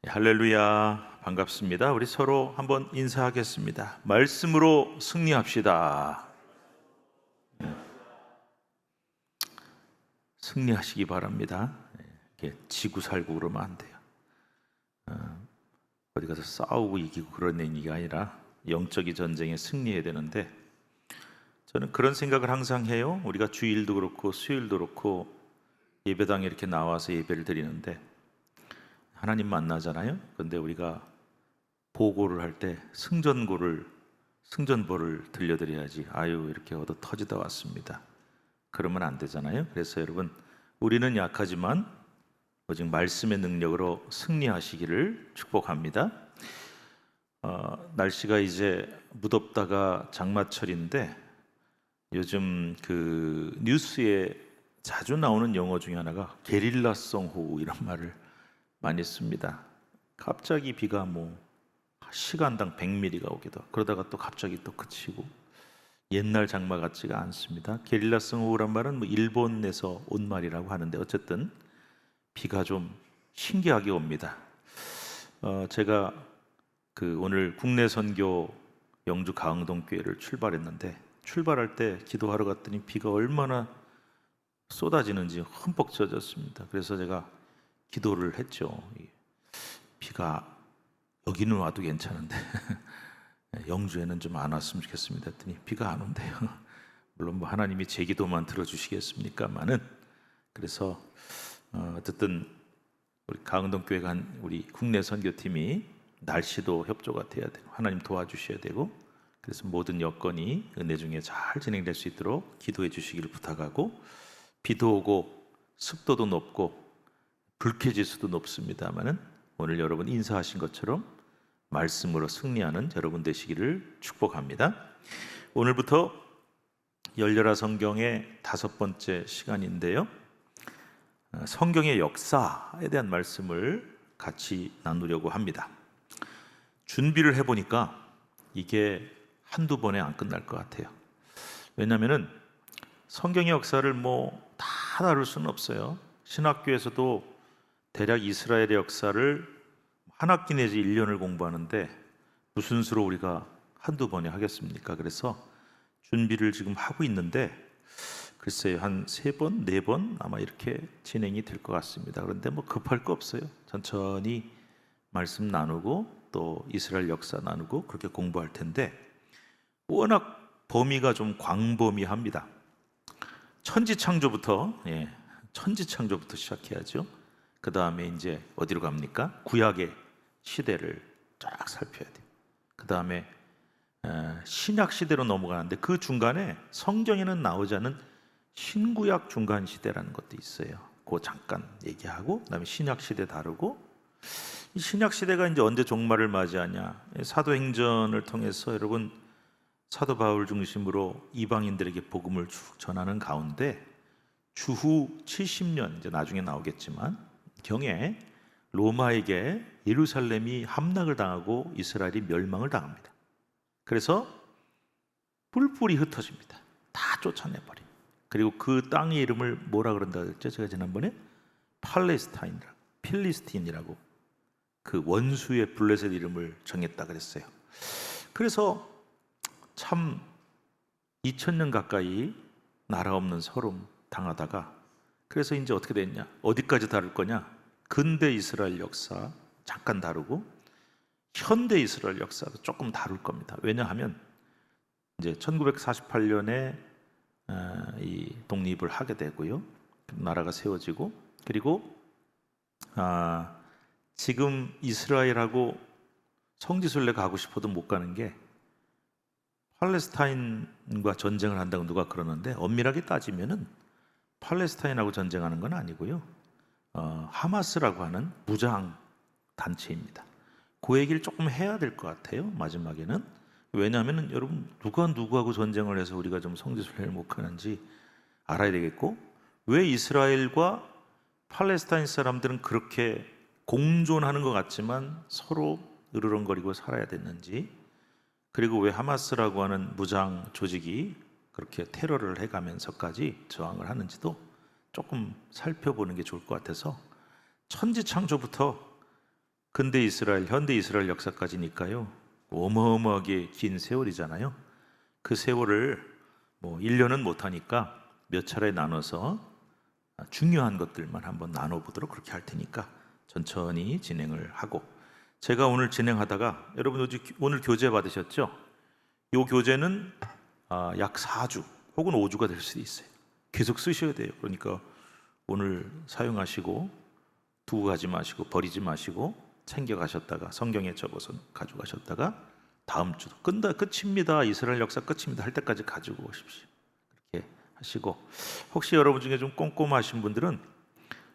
할렐루야, 반갑습니다. 우리 서로 한번 인사하겠습니다. 말씀으로 승리합시다. 승리하시기 바랍니다. 이렇게 지고 살고 그러면 안 돼요. 어디 가서 싸우고 이기고 그런 얘기가 아니라 영적인 전쟁에 승리해야 되는데, 저는 그런 생각을 항상 해요. 우리가 주일도 그렇고 수요일도 그렇고 예배당에 이렇게 나와서 예배를 드리는데 하나님 만나잖아요. 근데 우리가 보고를 할 때 승전보를 들려드려야지. 아유, 이렇게 얻어 터지다 왔습니다, 그러면 안 되잖아요. 그래서 여러분, 우리는 약하지만 오직 말씀의 능력으로 승리하시기를 축복합니다. 날씨가 이제 무덥다가 장마철인데, 요즘 그 뉴스에 자주 나오는 용어 중에 하나가 게릴라성 호우, 이런 말을 많이 씁니다. 갑자기 비가 시간당 100mm가 오기도, 그러다가 또 갑자기 또 그치고, 옛날 장마 같지가 않습니다. 게릴라성 호우란 말은 일본에서 온 말이라고 하는데, 어쨌든 비가 좀 신기하게 옵니다. 제가 오늘 국내 선교 영주 가흥동 교회를 출발했는데, 출발할 때 기도하러 갔더니 비가 얼마나 쏟아지는지 흠뻑 젖었습니다. 그래서 제가 기도를 했죠. 비가 여기는 와도 괜찮은데 영주에는 좀 안 왔으면 좋겠습니다 했더니 비가 안 온대요. 물론 하나님이 제 기도만 들어주시겠습니까마는. 그래서 어쨌든 우리 가흥동 교회 간 우리 국내 선교팀이 날씨도 협조가 돼야 되고 하나님 도와주셔야 되고, 그래서 모든 여건이 은혜 중에 잘 진행될 수 있도록 기도해 주시기를 부탁하고, 비도 오고 습도도 높고 불쾌지수도 높습니다만은 오늘 여러분 인사하신 것처럼 말씀으로 승리하는 여러분 되시기를 축복합니다. 오늘부터 열려라 성경의 5번째 시간인데요, 성경의 역사에 대한 말씀을 같이 나누려고 합니다. 준비를 해보니까 이게 한두 번에 안 끝날 것 같아요. 왜냐하면 성경의 역사를 다 다룰 수는 없어요. 신학교에서도 대략 이스라엘의 역사를 한 학기 내지 1년을 공부하는데 무슨 수로 우리가 한두 번에 하겠습니까? 그래서 준비를 지금 하고 있는데, 글쎄요, 한 3번, 4번 아마 이렇게 진행이 될 것 같습니다. 그런데 급할 거 없어요. 천천히 말씀 나누고 또 이스라엘 역사 나누고 그렇게 공부할 텐데, 워낙 범위가 좀 광범위합니다. 천지창조부터 시작해야죠. 그 다음에 이제 어디로 갑니까? 구약의 시대를 쫙 살펴야 돼요. 그 다음에 신약 시대로 넘어가는데, 그 중간에 성경에는 나오지 않은 신구약 중간 시대라는 것도 있어요. 그거 잠깐 얘기하고, 그 다음에 신약 시대 다루고, 이 신약 시대가 이제 언제 종말을 맞이하냐? 사도행전을 통해서 여러분, 사도 바울 중심으로 이방인들에게 복음을 쭉 전하는 가운데 주후 70년, 이제 나중에 나오겠지만 경에 로마에게 예루살렘이 함락을 당하고 이스라엘이 멸망을 당합니다. 그래서 뿔뿔이 흩어집니다. 다 쫓아내버려. 그리고 그 땅의 이름을 뭐라 그런다 그랬죠? 제가 지난번에 필리스틴이라고 그 원수의 블레셋 이름을 정했다 그랬어요. 그래서 참 2000년 가까이 나라 없는 서름 당하다가, 그래서 이제 어떻게 됐냐? 어디까지 다룰 거냐? 근대 이스라엘 역사 잠깐 다루고 현대 이스라엘 역사도 조금 다룰 겁니다. 왜냐하면 이제 1948년에 이 독립을 하게 되고요, 나라가 세워지고, 그리고 지금 이스라엘하고 성지순례 가고 싶어도 못 가는 게 팔레스타인과 전쟁을 한다고 누가 그러는데, 엄밀하게 따지면은 팔레스타인하고 전쟁하는 건 아니고요, 하마스라고 하는 무장 단체입니다. 그 얘기를 조금 해야 될 것 같아요, 마지막에는. 왜냐하면 여러분, 누가 누구하고 전쟁을 해서 우리가 좀 성지순례를 못 가는지 알아야 되겠고, 왜 이스라엘과 팔레스타인 사람들은 그렇게 공존하는 것 같지만 서로 으르렁거리고 살아야 됐는지, 그리고 왜 하마스라고 하는 무장 조직이 그렇게 테러를 해가면서까지 저항을 하는지도 조금 살펴보는 게 좋을 것 같아서, 천지창조부터 근대 이스라엘, 현대 이스라엘 역사까지니까요. 어마어마하게 긴 세월이잖아요. 그 세월을 뭐 1년은 못하니까 몇 차례 나눠서 중요한 것들만 한번 나눠보도록 그렇게 할 테니까 천천히 진행을 하고, 제가 오늘 진행하다가 여러분 오늘 교재 받으셨죠? 이 교재는 약 4주 혹은 5주가 될 수도 있어요. 계속 쓰셔야 돼요. 그러니까 오늘 사용하시고 두고 가지 마시고 버리지 마시고 챙겨가셨다가 성경에 적어서 가져가셨다가 다음 주도 끝입니다, 이스라엘 역사 끝입니다 할 때까지 가지고 오십시오. 그렇게 하시고, 혹시 여러분 중에 좀 꼼꼼하신 분들은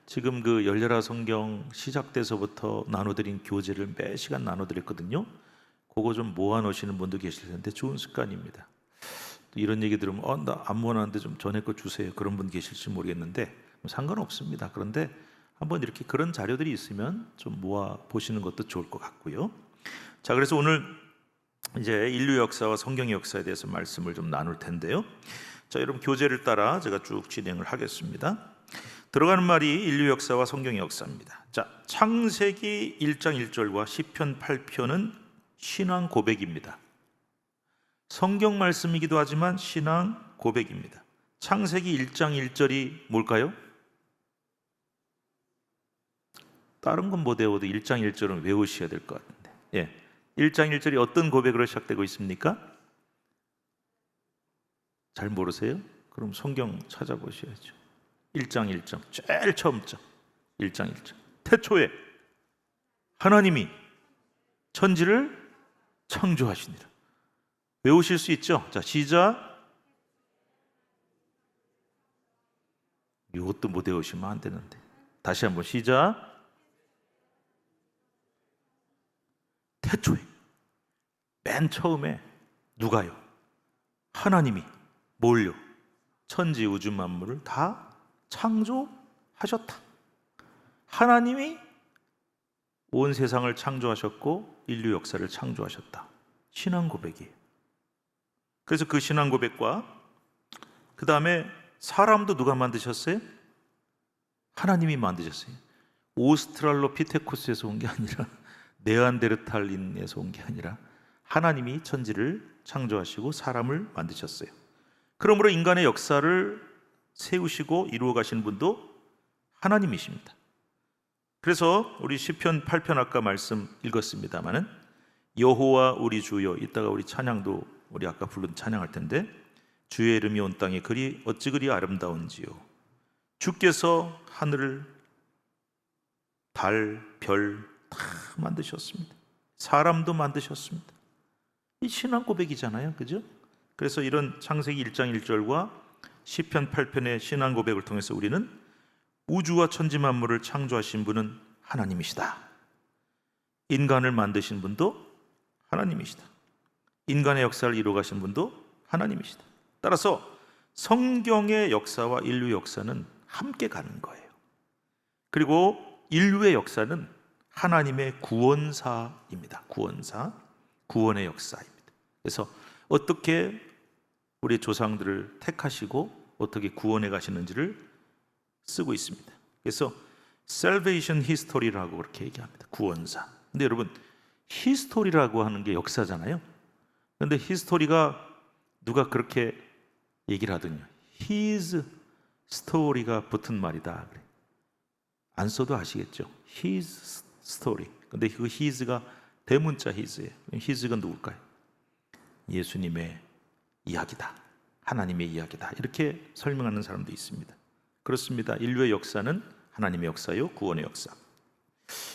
지금 그 열려라 성경 시작돼서부터 나눠드린 교재를 매 시간 나눠드렸거든요. 그거 좀 모아놓으시는 분도 계실 텐데 좋은 습관입니다. 또 이런 얘기 들으면 나 안 모아놨는데 좀 전에 거 주세요, 그런 분 계실지 모르겠는데 상관없습니다. 그런데 한번 이렇게 그런 자료들이 있으면 좀 모아 보시는 것도 좋을 것 같고요. 자, 그래서 오늘 이제 인류 역사와 성경의 역사에 대해서 말씀을 좀 나눌 텐데요. 자, 여러분 교재를 따라 제가 쭉 진행을 하겠습니다. 들어가는 말이 인류 역사와 성경의 역사입니다. 자, 창세기 1장 1절과 시편 8편은 신앙 고백입니다. 성경 말씀이기도 하지만 신앙 고백입니다. 창세기 1장 1절이 뭘까요? 다른 건 못 외워도 1장 1절은 외우셔야 될 것 같은데, 1장 1절이 어떤 고백으로 시작되고 있습니까? 잘 모르세요? 그럼 성경 찾아보셔야죠. 1장 1절 제일 처음 절, 1장 1절 태초에 하나님이 천지를 창조하시니라. 외우실 수 있죠? 자, 시작. 이것도 못 외우시면 안 되는데 다시 한번 시작. 태초에, 맨 처음에 누가요? 하나님이 뭘요? 천지 우주 만물을 다 창조하셨다. 하나님이 온 세상을 창조하셨고 인류 역사를 창조하셨다. 신앙 고백이에요. 그래서 그 신앙 고백과 그 다음에 사람도 누가 만드셨어요? 하나님이 만드셨어요. 오스트랄로피테쿠스에서 온 게 아니라 네안데르탈인에서 온 게 아니라 하나님이 천지를 창조하시고 사람을 만드셨어요. 그러므로 인간의 역사를 세우시고 이루어 가신 분도 하나님이십니다. 그래서 우리 시편 8편 아까 말씀 읽었습니다마는 여호와 우리 주여, 이따가 우리 찬양도 우리 아까 부른 찬양할 텐데, 주의 이름이 온 땅에 어찌 그리 아름다운지요. 주께서 하늘을 달, 별 다 만드셨습니다. 사람도 만드셨습니다. 이 신앙 고백이잖아요, 그죠? 그래서 이런 창세기 1장 1절과 시편 8편의 신앙 고백을 통해서 우리는 우주와 천지 만물을 창조하신 분은 하나님이시다. 인간을 만드신 분도 하나님이시다. 인간의 역사를 이루어 가신 분도 하나님이시다. 따라서 성경의 역사와 인류 역사는 함께 가는 거예요. 그리고 인류의 역사는 하나님의 구원사입니다. 구원의 역사입니다. 그래서 어떻게 우리 조상들을 택하시고 어떻게 구원해 가시는지를 쓰고 있습니다. 그래서 Salvation History라고 그렇게 얘기합니다. 구원사. 근데 여러분, 히스토리라고 하는 게 역사잖아요. 그런데 히스토리가 누가 그렇게 얘기를 하더니 His story가 붙은 말이다. 안 써도 아시겠죠? His story. 근데 그 his가 대문자 his예요. his가 누굴까요? 예수님의 이야기다. 하나님의 이야기다. 이렇게 설명하는 사람도 있습니다. 그렇습니다. 인류의 역사는 하나님의 역사요, 구원의 역사.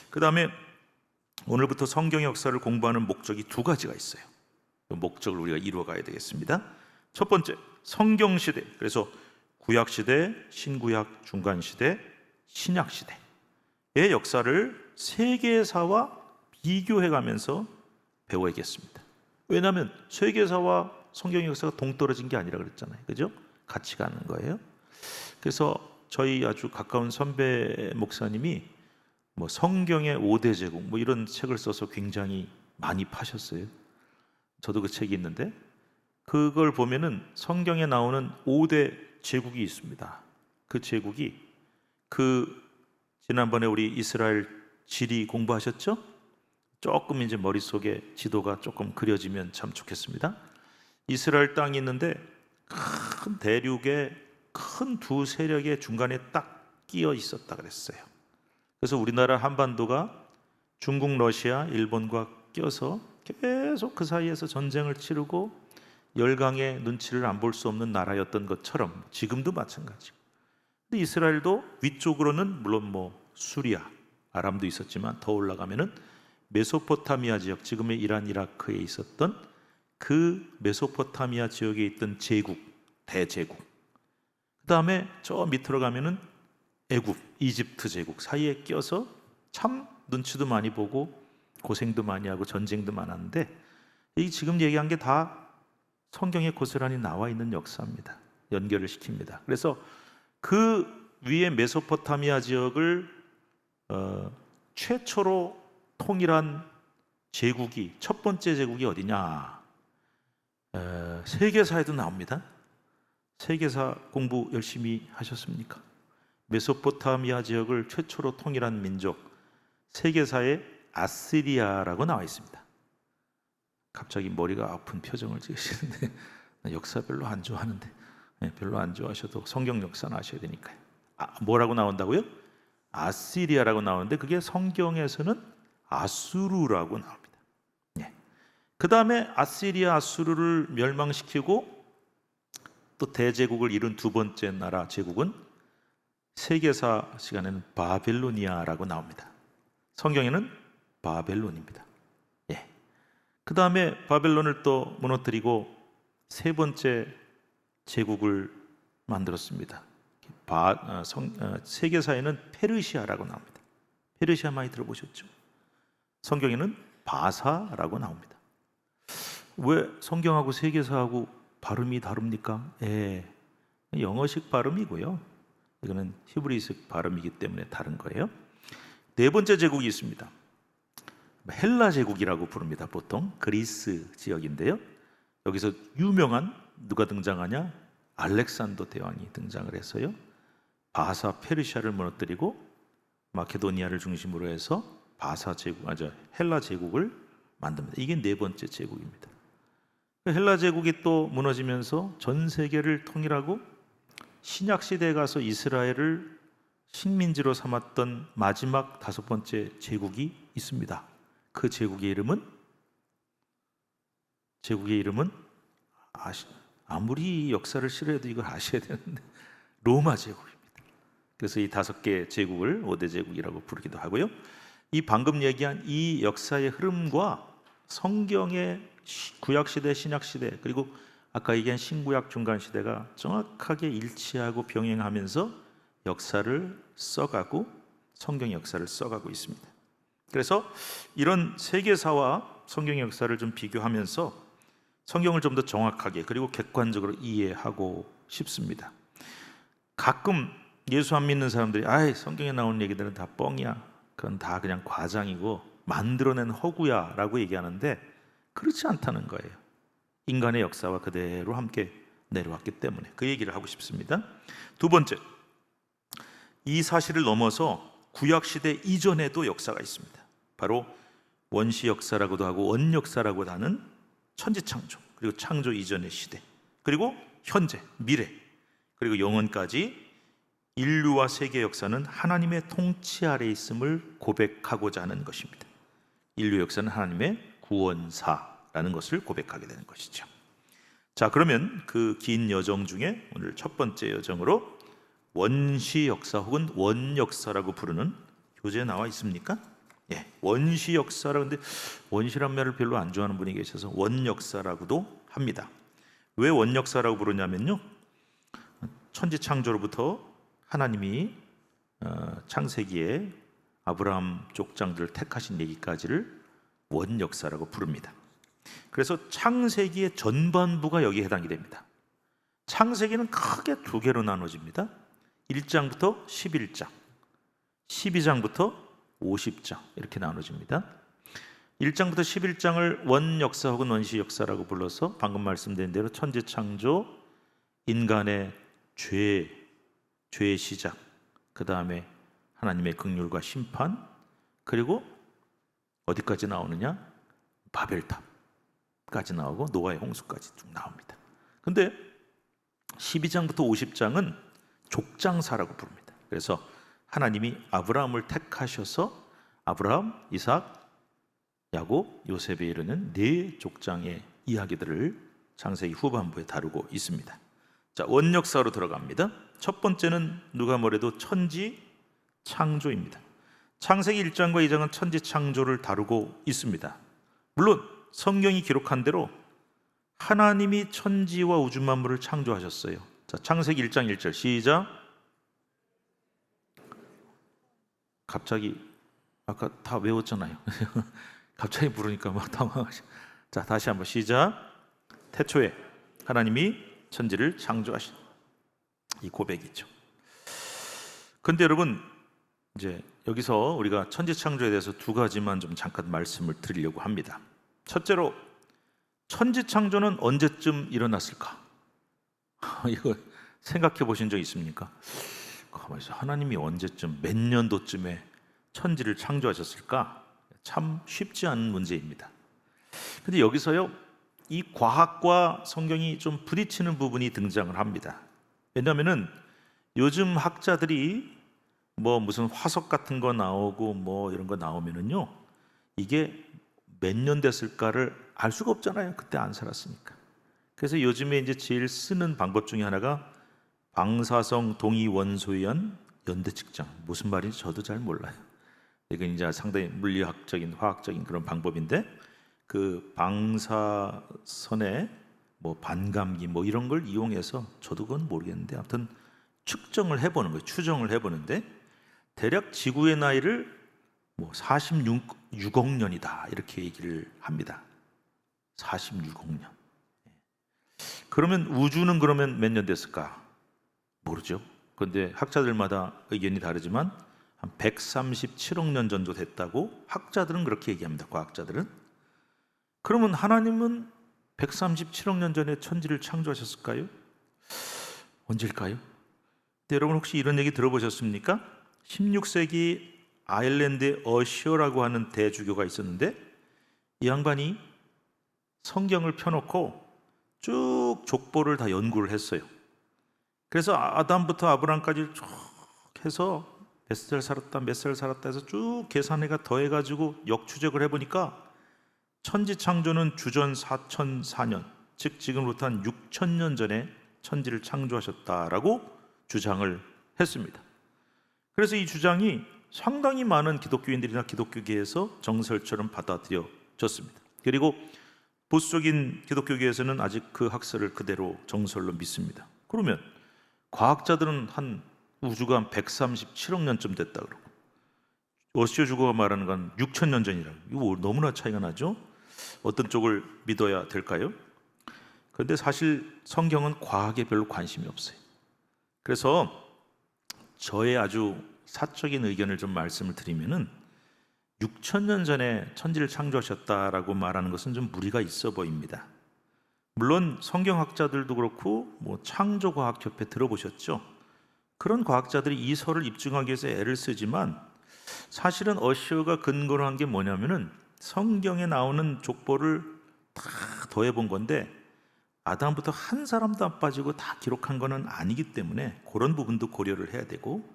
그 다음에 오늘부터 성경의 역사를 공부하는 목적이 두 가지가 있어요. 그 목적을 우리가 이루어 가야 되겠습니다. 첫 번째, 성경시대. 그래서 구약시대, 신구약, 중간시대, 신약시대의 역사를 세계사와 비교해가면서 배워야겠습니다. 왜냐하면 세계사와 성경의 역사가 동떨어진 게 아니라 그랬잖아요, 그죠? 같이 가는 거예요. 그래서 저희 아주 가까운 선배 목사님이 뭐 성경의 5대 제국 뭐 이런 책을 써서 굉장히 많이 파셨어요. 저도 그 책이 있는데 그걸 보면은 성경에 나오는 5대 제국이 있습니다. 그 제국이 지난번에 우리 이스라엘 지리 공부하셨죠? 조금 이제 머릿속에 지도가 조금 그려지면 참 좋겠습니다. 이스라엘 땅이 있는데 큰 대륙에 큰 두 세력의 중간에 딱 끼어 있었다 그랬어요. 그래서 우리나라 한반도가 중국, 러시아, 일본과 껴서 계속 그 사이에서 전쟁을 치르고 열강의 눈치를 안 볼 수 없는 나라였던 것처럼 지금도 마찬가지고, 근데 이스라엘도 위쪽으로는 물론 뭐 수리아, 아람도 있었지만 더 올라가면은 메소포타미아 지역, 지금의 이란, 이라크에 있었던 그 메소포타미아 지역에 있던 제국, 대제국, 그 다음에 저 밑으로 가면은 애굽, 이집트 제국 사이에 껴서 참 눈치도 많이 보고 고생도 많이 하고 전쟁도 많았는데, 이 지금 얘기한 게 다 성경에 고스란히 나와 있는 역사입니다. 연결을 시킵니다. 그래서 그 위에 메소포타미아 지역을 최초로 통일한 제국이, 첫 번째 제국이 어디냐? 세계사에도 나옵니다. 세계사 공부 열심히 하셨습니까? 메소포타미아 지역을 최초로 통일한 민족, 세계사에 아시리아라고 나와 있습니다. 갑자기 머리가 아픈 표정을 지으시는데 역사 별로 안 좋아하는데, 별로 안 좋아하셔도 성경 역사는 아셔야 되니까요. 뭐라고 나온다고요? 아시리아라고 나오는데 그게 성경에서는 아수르라고 나옵니다. 그 다음에 아시리아, 아수르를 멸망시키고 또 대제국을 이룬 두 번째 나라 제국은 세계사 시간에는 바벨로니아라고 나옵니다. 성경에는 바벨론입니다. 그 다음에 바벨론을 또 무너뜨리고 세 번째 제국을 만들었습니다. 세계사에는 페르시아라고 나옵니다. 페르시아 많이 들어보셨죠? 성경에는 바사라고 나옵니다. 왜 성경하고 세계사하고 발음이 다릅니까? 영어식 발음이고요. 이거는 히브리식 발음이기 때문에 다른 거예요. 네 번째 제국이 있습니다. 헬라 제국이라고 부릅니다. 보통 그리스 지역인데요. 여기서 유명한 누가 등장하냐? 알렉산더 대왕이 등장을 해서요, 바사 페르시아를 무너뜨리고 마케도니아를 중심으로 해서 바사 제국, 헬라 제국을 만듭니다. 이게 네 번째 제국입니다. 헬라 제국이 또 무너지면서 전 세계를 통일하고 신약 시대에 가서 이스라엘을 식민지로 삼았던 마지막 다섯 번째 제국이 있습니다. 그 제국의 이름은 아무리 역사를 싫어해도 이걸 아셔야 되는데 로마 제국입니다. 그래서 이 다섯 개 제국을 5대 제국이라고 부르기도 하고요. 이 방금 얘기한 이 역사의 흐름과 성경의 구약시대, 신약시대, 그리고 아까 얘기한 신구약 중간시대가 정확하게 일치하고 병행하면서 역사를 써가고, 성경 역사를 써가고 있습니다. 그래서 이런 세계사와 성경 역사를 좀 비교하면서 성경을 좀 더 정확하게 그리고 객관적으로 이해하고 싶습니다. 가끔 예수 안 믿는 사람들이 성경에 나오는 얘기들은 다 뻥이야, 그건 다 그냥 과장이고 만들어낸 허구야 라고 얘기하는데 그렇지 않다는 거예요. 인간의 역사와 그대로 함께 내려왔기 때문에 그 얘기를 하고 싶습니다. 두 번째, 이 사실을 넘어서 구약시대 이전에도 역사가 있습니다. 바로 원시 역사라고도 하고 원 역사라고도 하는 천지창조, 그리고 창조 이전의 시대, 그리고 현재, 미래, 그리고 영원까지 인류와 세계 역사는 하나님의 통치 아래 있음을 고백하고자 하는 것입니다. 인류 역사는 하나님의 구원사라는 것을 고백하게 되는 것이죠. 자, 그러면 그 긴 여정 중에 오늘 첫 번째 여정으로 원시 역사 혹은 원 역사라고 부르는 교재에 나와 있습니까? 원시 역사라. 근데 원시란 말을 별로 안 좋아하는 분이 계셔서 원 역사라고도 합니다. 왜 원 역사라고 부르냐면요, 천지 창조로부터 하나님이 창세기에 아브라함 족장들을 택하신 얘기까지를 원 역사라고 부릅니다. 그래서 창세기의 전반부가 여기에 해당이 됩니다. 창세기는 크게 두 개로 나눠집니다. 1장부터 11장, 12장부터 50장 이렇게 나눠집니다. 1장부터 11장을 원 역사 혹은 원시 역사라고 불러서 방금 말씀드린 대로 천지 창조, 인간의 죄의 시작, 그 다음에 하나님의 긍휼과 심판, 그리고 어디까지 나오느냐? 바벨탑까지 나오고 노아의 홍수까지 쭉 나옵니다. 근데 12장부터 50장은 족장사라고 부릅니다. 그래서 하나님이 아브라함을 택하셔서 아브라함, 이삭, 야곱, 요셉에 이르는 네 족장의 이야기들을 창세기 후반부에 다루고 있습니다. 자, 원역사로 들어갑니다. 첫 번째는 누가 뭐래도 천지 창조입니다. 창세기 1장과 2장은 천지 창조를 다루고 있습니다. 물론 성경이 기록한 대로 하나님이 천지와 우주 만물을 창조하셨어요. 자, 창세기 1장 1절 시작. 갑자기 아까 다 외웠잖아요. 갑자기 부르니까 막 당황하시. 자, 다시 한번 시작. 태초에 하나님이 천지를 창조하신 이 고백이죠. 근데 여러분, 이제 여기서 우리가 천지 창조에 대해서 두 가지만 좀 잠깐 말씀을 드리려고 합니다. 첫째로 천지 창조는 언제쯤 일어났을까? 이거 생각해 보신 적 있습니까? 가만히 있어. 하나님이 언제쯤 몇 년도쯤에 천지를 창조하셨을까? 참 쉽지 않은 문제입니다. 근데 여기서요, 이 과학과 성경이 좀 부딪히는 부분이 등장을 합니다. 왜냐하면은 요즘 학자들이 뭐 무슨 화석 같은 거 나오고 뭐 이런 거 나오면은요, 이게 몇 년 됐을까를 알 수가 없잖아요. 그때 안 살았으니까. 그래서 요즘에 이제 제일 쓰는 방법 중에 하나가 방사성 동위 원소연 연대 측정. 무슨 말인지 저도 잘 몰라요. 이건 이제 상당히 물리학적인 화학적인 그런 방법인데, 그 방사선의 뭐 반감기 뭐 이런 걸 이용해서, 저도 그건 모르겠는데 아무튼 측정을 해보는 거예요. 추정을 해보는데 대략 지구의 나이를 뭐 46억 년이다 이렇게 얘기를 합니다. 46억 년. 그러면 우주는 그러면 몇 년 됐을까? 모르죠. 그런데 학자들마다 의견이 다르지만 한 137억 년 정도 됐다고 학자들은 그렇게 얘기합니다. 과학자들은. 그러면 하나님은 137억 년 전에 천지를 창조하셨을까요? 언제일까요? 근데 여러분 혹시 이런 얘기 들어보셨습니까? 16세기 아일랜드의 어셔라고 하는 대주교가 있었는데, 이 양반이 성경을 펴놓고 쭉 족보를 다 연구를 했어요. 그래서 아담부터 아브람까지 쭉 해서 몇 살 살았다 몇 살 살았다 해서 쭉 계산해가 더해가지고 역추적을 해보니까 천지 창조는 주전 4004년, 즉 지금부터 한 6000년 전에 천지를 창조하셨다라고 주장을 했습니다. 그래서 이 주장이 상당히 많은 기독교인들이나 기독교계에서 정설처럼 받아들여졌습니다. 그리고 보수적인 기독교계에서는 아직 그 학설을 그대로 정설로 믿습니다. 그러면 과학자들은 한 우주가 한 137억 년쯤 됐다 그러고, 어시오 주거가 말하는 건 6000년 전이라고. 이거 너무나 차이가 나죠? 어떤 쪽을 믿어야 될까요? 그런데 사실 성경은 과학에 별로 관심이 없어요. 그래서 저의 아주 사적인 의견을 좀 말씀을 드리면은 6000년 전에 천지를 창조하셨다라고 말하는 것은 좀 무리가 있어 보입니다. 물론 성경학자들도 그렇고 뭐 창조과학협회 들어보셨죠? 그런 과학자들이 이 설을 입증하기 위해서 애를 쓰지만, 사실은 어시어가 근거로 한 게 뭐냐면은 성경에 나오는 족보를 다 더해본 건데, 아담부터 한 사람도 안 빠지고 다 기록한 거는 아니기 때문에 그런 부분도 고려를 해야 되고,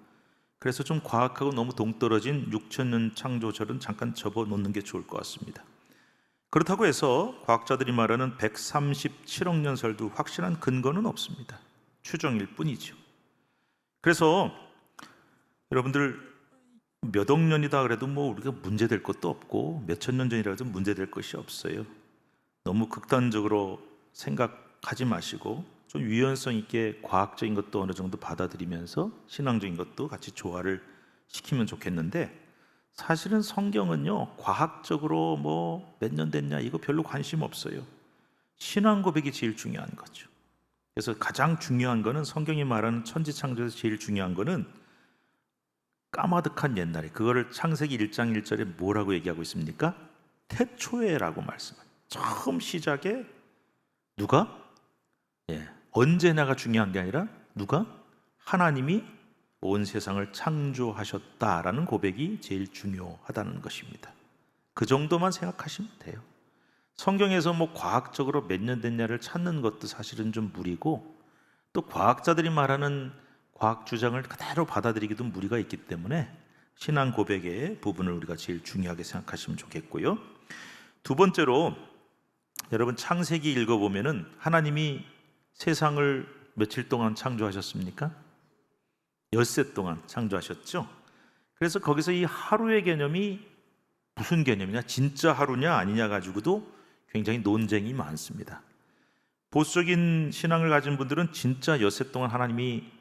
그래서 좀 과학하고 너무 동떨어진 6000년 창조설은 잠깐 접어놓는 게 좋을 것 같습니다. 그렇다고 해서 과학자들이 말하는 137억 년 설도 확실한 근거는 없습니다. 추정일 뿐이죠. 그래서 여러분들 몇 억 년이다 그래도 뭐 우리가 문제될 것도 없고, 몇천 년 전이라 해도 문제될 것이 없어요. 너무 극단적으로 생각하지 마시고 좀 유연성 있게 과학적인 것도 어느 정도 받아들이면서 신앙적인 것도 같이 조화를 시키면 좋겠는데, 사실은 성경은요, 과학적으로 뭐 몇 년 됐냐 이거 별로 관심 없어요. 신앙 고백이 제일 중요한 거죠. 그래서 가장 중요한 거는, 성경이 말하는 천지 창조에서 제일 중요한 거는 까마득한 옛날에, 그거를 창세기 1장 1절에 뭐라고 얘기하고 있습니까? 태초에라고 말씀합니다. 처음 시작에 누가? 언제나가 중요한 게 아니라 누가? 하나님이 온 세상을 창조하셨다라는 고백이 제일 중요하다는 것입니다. 그 정도만 생각하시면 돼요. 성경에서 뭐 과학적으로 몇 년 됐냐를 찾는 것도 사실은 좀 무리고, 또 과학자들이 말하는 과학 주장을 그대로 받아들이기도 무리가 있기 때문에 신앙 고백의 부분을 우리가 제일 중요하게 생각하시면 좋겠고요. 두 번째로, 여러분 창세기 읽어보면은 하나님이 세상을 며칠 동안 창조하셨습니까? 엿새 동안 창조하셨죠. 그래서 거기서 이 하루의 개념이 무슨 개념이냐, 진짜 하루냐 아니냐 가지고도 굉장히 논쟁이 많습니다. 보수적인 신앙을 가진 분들은 진짜 엿새 동안 하나님이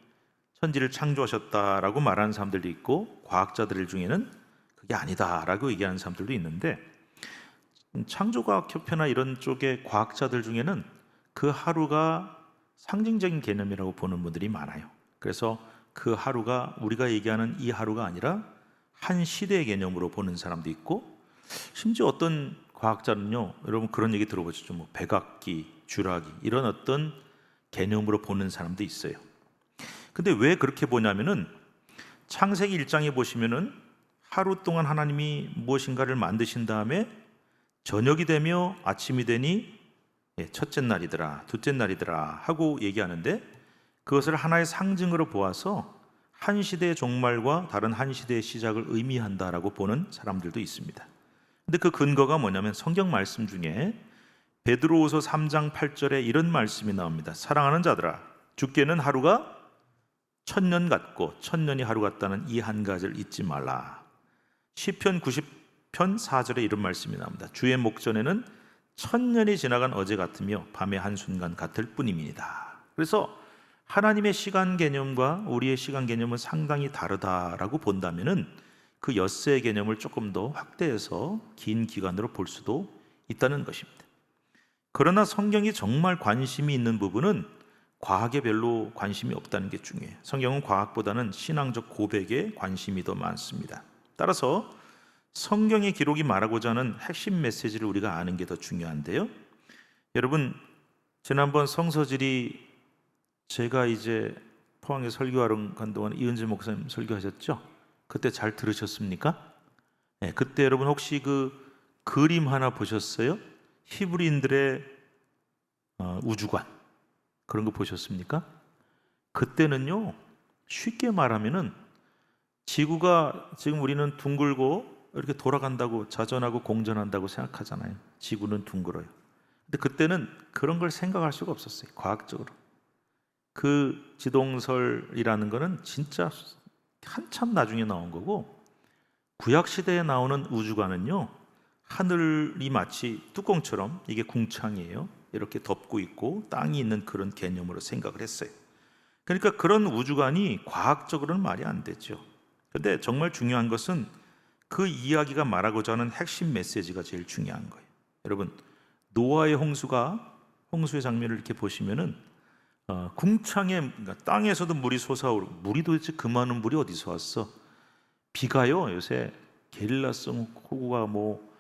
천지를 창조하셨다라고 말하는 사람들도 있고, 과학자들 중에는 그게 아니다라고 얘기하는 사람들도 있는데, 창조과학협회나 이런 쪽의 과학자들 중에는 그 하루가 상징적인 개념이라고 보는 분들이 많아요. 그래서 그 하루가 우리가 얘기하는 이 하루가 아니라 한 시대의 개념으로 보는 사람도 있고, 심지어 어떤 과학자는요, 여러분 그런 얘기 들어보셨죠? 뭐 백악기, 주라기 이런 어떤 개념으로 보는 사람도 있어요. 근데 왜 그렇게 보냐면은 창세기 1장에 보시면은 하루 동안 하나님이 무엇인가를 만드신 다음에 저녁이 되며 아침이 되니 첫째 날이더라, 둘째 날이더라 하고 얘기하는데, 그것을 하나의 상징으로 보아서 한 시대의 종말과 다른 한 시대의 시작을 의미한다라고 보는 사람들도 있습니다. 근데 그 근거가 뭐냐면 성경 말씀 중에 베드로후서 3장 8절에 이런 말씀이 나옵니다. 사랑하는 자들아, 주께는 하루가 1000년 같고 1000년이 하루 같다는 이 한 가지를 잊지 말라. 시편 90편 4절에 이런 말씀이 나옵니다. 주의 목전에는 1000년이 지나간 어제 같으며 밤의 한순간 같을 뿐입니다. 그래서 하나님의 시간 개념과 우리의 시간 개념은 상당히 다르다라고 본다면은 그 엿새의 개념을 조금 더 확대해서 긴 기간으로 볼 수도 있다는 것입니다. 그러나 성경이 정말 관심이 있는 부분은 과학에 별로 관심이 없다는 게 중요해요. 성경은 과학보다는 신앙적 고백에 관심이 더 많습니다. 따라서 성경의 기록이 말하고자 하는 핵심 메시지를 우리가 아는 게 더 중요한데요. 여러분, 지난번 성서질이 제가 이제 포항에 설교하러 간 동안 이은재 목사님 설교하셨죠? 그때 잘 들으셨습니까? 네, 그때 여러분 혹시 그 그림 하나 보셨어요? 히브리인들의 우주관, 그런 거 보셨습니까? 그때는요, 쉽게 말하면은 지구가 지금 우리는 둥글고 이렇게 돌아간다고, 자전하고 공전한다고 생각하잖아요. 지구는 둥글어요. 근데 그때는 그런 걸 생각할 수가 없었어요, 과학적으로. 그 지동설이라는 거는 진짜 한참 나중에 나온 거고, 구약 시대에 나오는 우주관은요, 하늘이 마치 뚜껑처럼 이게 궁창이에요. 이렇게 덮고 있고 땅이 있는 그런 개념으로 생각을 했어요. 그러니까 그런 우주관이 과학적으로는 말이 안 되죠. 근데 정말 중요한 것은 그 이야기가 말하고자 하는 핵심 메시지가 제일 중요한 거예요. 여러분, 노아의 홍수의 장면을 이렇게 보시면은 궁창에, 그러니까 땅에서도 물이 솟아오르고, 물이 도대체 그 많은 물이 어디서 왔어? 비가요, 요새 게릴라성 폭우가 뭐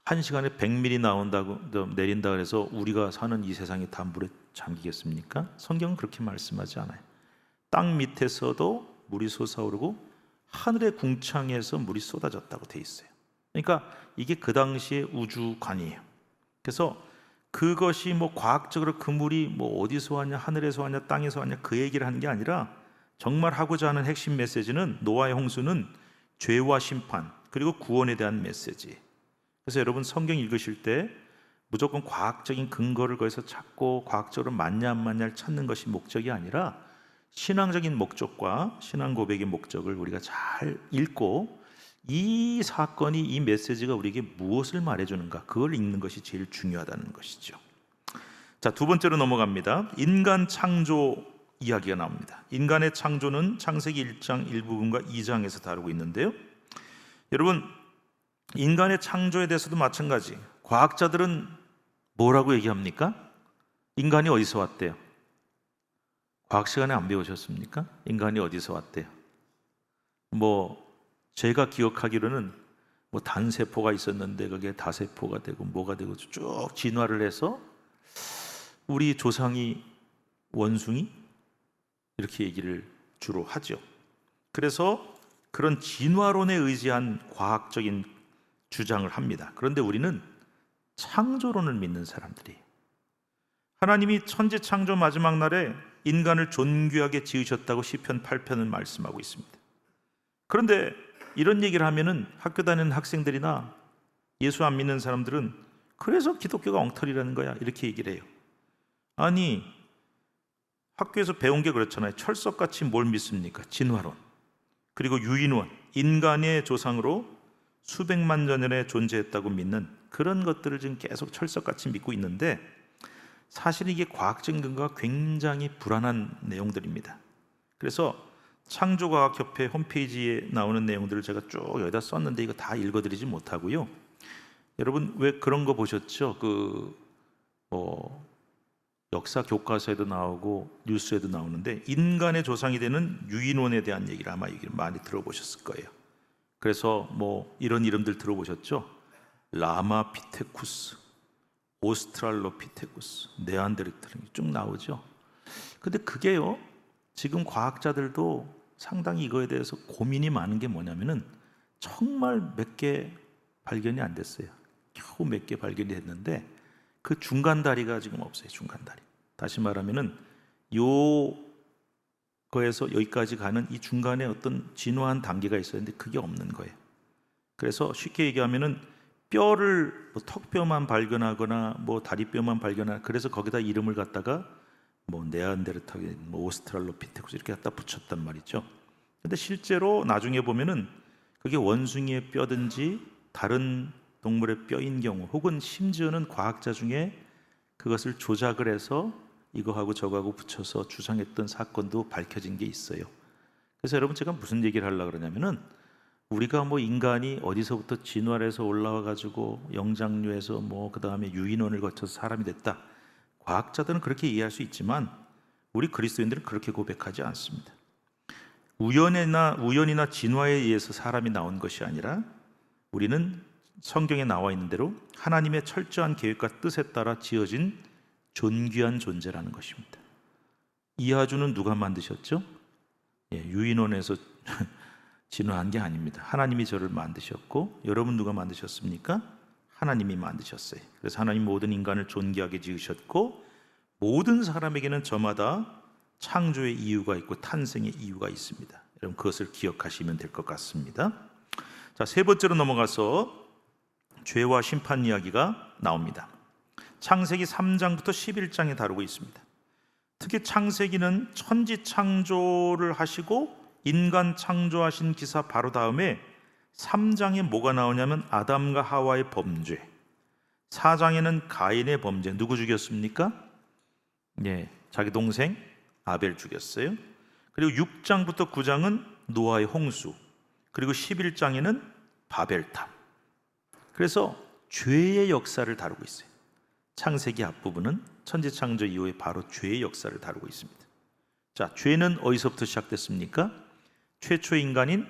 1시간에 100mm 나온다고 내린다 그래서 우리가 사는 이 세상이 다 물에 잠기겠습니까? 성경은 그렇게 말씀하지 않아요. 땅 밑에서도 물이 솟아오르고 하늘의 궁창에서 물이 쏟아졌다고 돼 있어요. 그러니까 이게 그 당시의 우주관이에요. 그래서 그것이 뭐 과학적으로 그 물이 뭐 어디서 왔냐, 하늘에서 왔냐, 땅에서 왔냐, 그 얘기를 하는 게 아니라 정말 하고자 하는 핵심 메시지는, 노아의 홍수는 죄와 심판 그리고 구원에 대한 메시지. 그래서 여러분 성경 읽으실 때 무조건 과학적인 근거를 거기서 찾고 과학적으로 맞냐 안 맞냐를 찾는 것이 목적이 아니라 신앙적인 목적과 신앙 고백의 목적을 우리가 잘 읽고, 이 사건이, 이 메시지가 우리에게 무엇을 말해주는가, 그걸 읽는 것이 제일 중요하다는 것이죠. 자, 두 번째로 넘어갑니다. 인간 창조 이야기가 나옵니다. 인간의 창조는 창세기 1장 일부분과 2장에서 다루고 있는데요. 여러분, 인간의 창조에 대해서도 마찬가지. 과학자들은 뭐라고 얘기합니까? 인간이 어디서 왔대요? 과학 시간에 안 배우셨습니까? 인간이 어디서 왔대요? 뭐 제가 기억하기로는 뭐 단세포가 있었는데 그게 다세포가 되고 뭐가 되고 쭉 진화를 해서 우리 조상이 원숭이, 이렇게 얘기를 주로 하죠. 그래서 그런 진화론에 의지한 과학적인 주장을 합니다. 그런데 우리는 창조론을 믿는 사람들이, 하나님이 천지 창조 마지막 날에 인간을 존귀하게 지으셨다고 시편 8편은 말씀하고 있습니다. 그런데 이런 얘기를 하면은 학교 다니는 학생들이나 예수 안 믿는 사람들은 그래서 기독교가 엉터리라는 거야, 이렇게 얘기를 해요. 아니, 학교에서 배운 게 그렇잖아요. 철석같이 뭘 믿습니까? 진화론, 그리고 유인원, 인간의 조상으로 수백만 년 전에 존재했다고 믿는 그런 것들을 지금 계속 철석같이 믿고 있는데, 사실 이게 과학적인 근거가 굉장히 불안한 내용들입니다. 그래서 창조과학협회 홈페이지에 나오는 내용들을 제가 쭉 여기다 썼는데 이거 다 읽어드리지 못하고요. 여러분 왜 그런 거 보셨죠? 역사 교과서에도 나오고 뉴스에도 나오는데, 인간의 조상이 되는 유인원에 대한 얘기를 아마 얘기를 많이 들어보셨을 거예요. 그래서 이런 이름들 들어보셨죠? 라마피테쿠스, 오스트랄로피테쿠스, 네안데르탈 쭉 나오죠. 근데 그게요, 지금 과학자들도 상당히 이거에 대해서 고민이 많은 게 뭐냐면은 정말 몇 개 발견이 안 됐어요. 겨우 몇 개 발견이 됐는데 그 중간 다리가 지금 없어요. 중간 다리. 다시 말하면은 요거에서 여기까지 가는 이 중간에 어떤 진화한 단계가 있었는데 그게 없는 거예요. 그래서 쉽게 얘기하면은 뼈를 턱뼈만 발견하거나 다리뼈만 발견하거나, 그래서 거기다 이름을 갖다가 네안데르탈, 오스트랄로피테쿠스 이렇게 갖다 붙였단 말이죠. 근데 실제로 나중에 보면은 그게 원숭이의 뼈든지 다른 동물의 뼈인 경우, 혹은 심지어는 과학자 중에 그것을 조작을 해서 이거하고 저거하고 붙여서 주장했던 사건도 밝혀진 게 있어요. 그래서 여러분, 제가 무슨 얘기를 하려고 그러냐면은, 우리가 인간이 어디서부터 진화를 해서 올라와 가지고 영장류에서 그 다음에 유인원을 거쳐서 사람이 됐다, 과학자들은 그렇게 이해할 수 있지만 우리 그리스도인들은 그렇게 고백하지 않습니다. 우연이나 진화에 의해서 사람이 나온 것이 아니라, 우리는 성경에 나와 있는 대로 하나님의 철저한 계획과 뜻에 따라 지어진 존귀한 존재라는 것입니다. 이하주는 누가 만드셨죠? 유인원에서 진화한 게 아닙니다. 하나님이 저를 만드셨고, 여러분 누가 만드셨습니까? 하나님이 만드셨어요. 그래서 하나님 모든 인간을 존귀하게 지으셨고, 모든 사람에게는 저마다 창조의 이유가 있고 탄생의 이유가 있습니다. 여러분 그것을 기억하시면 될 것 같습니다. 자, 세 번째로 넘어가서 죄와 심판 이야기가 나옵니다. 창세기 3장부터 11장에 다루고 있습니다. 특히 창세기는 천지 창조를 하시고 인간 창조하신 기사 바로 다음에 3장에 뭐가 나오냐면 아담과 하와의 범죄, 4장에는 가인의 범죄, 누구 죽였습니까? 자기 동생 아벨 죽였어요. 그리고 6장부터 9장은 노아의 홍수, 그리고 11장에는 바벨탑. 그래서 죄의 역사를 다루고 있어요. 창세기 앞부분은 천지창조 이후에 바로 죄의 역사를 다루고 있습니다. 자, 죄는 어디서부터 시작됐습니까? 최초 인간인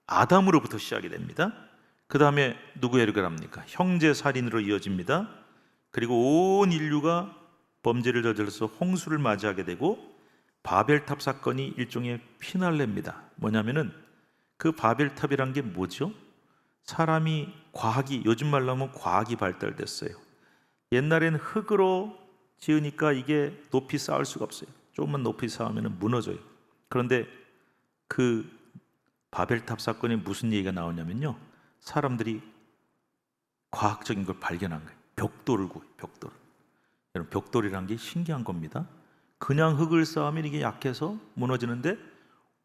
아담으로부터 시작이 됩니다. 그 다음에 누구에게 합니까? 형제살인으로 이어집니다. 그리고 온 인류가 범죄를 저질러서 홍수를 맞이하게 되고, 바벨탑 사건이 일종의 피날레입니다. 뭐냐면은 그 바벨탑이란 게 뭐죠? 사람이 요즘 말로 하면 과학이 발달됐어요. 옛날에는 흙으로 지으니까 이게 높이 쌓을 수가 없어요. 조금만 높이 쌓으면 무너져요. 그런데 그 바벨탑 사건에 무슨 얘기가 나오냐면요, 사람들이 과학적인 걸 발견한 거예요. 벽돌을 구해요. 여러분, 벽돌이란 게 신기한 겁니다. 그냥 흙을 쌓으면 이게 약해서 무너지는데,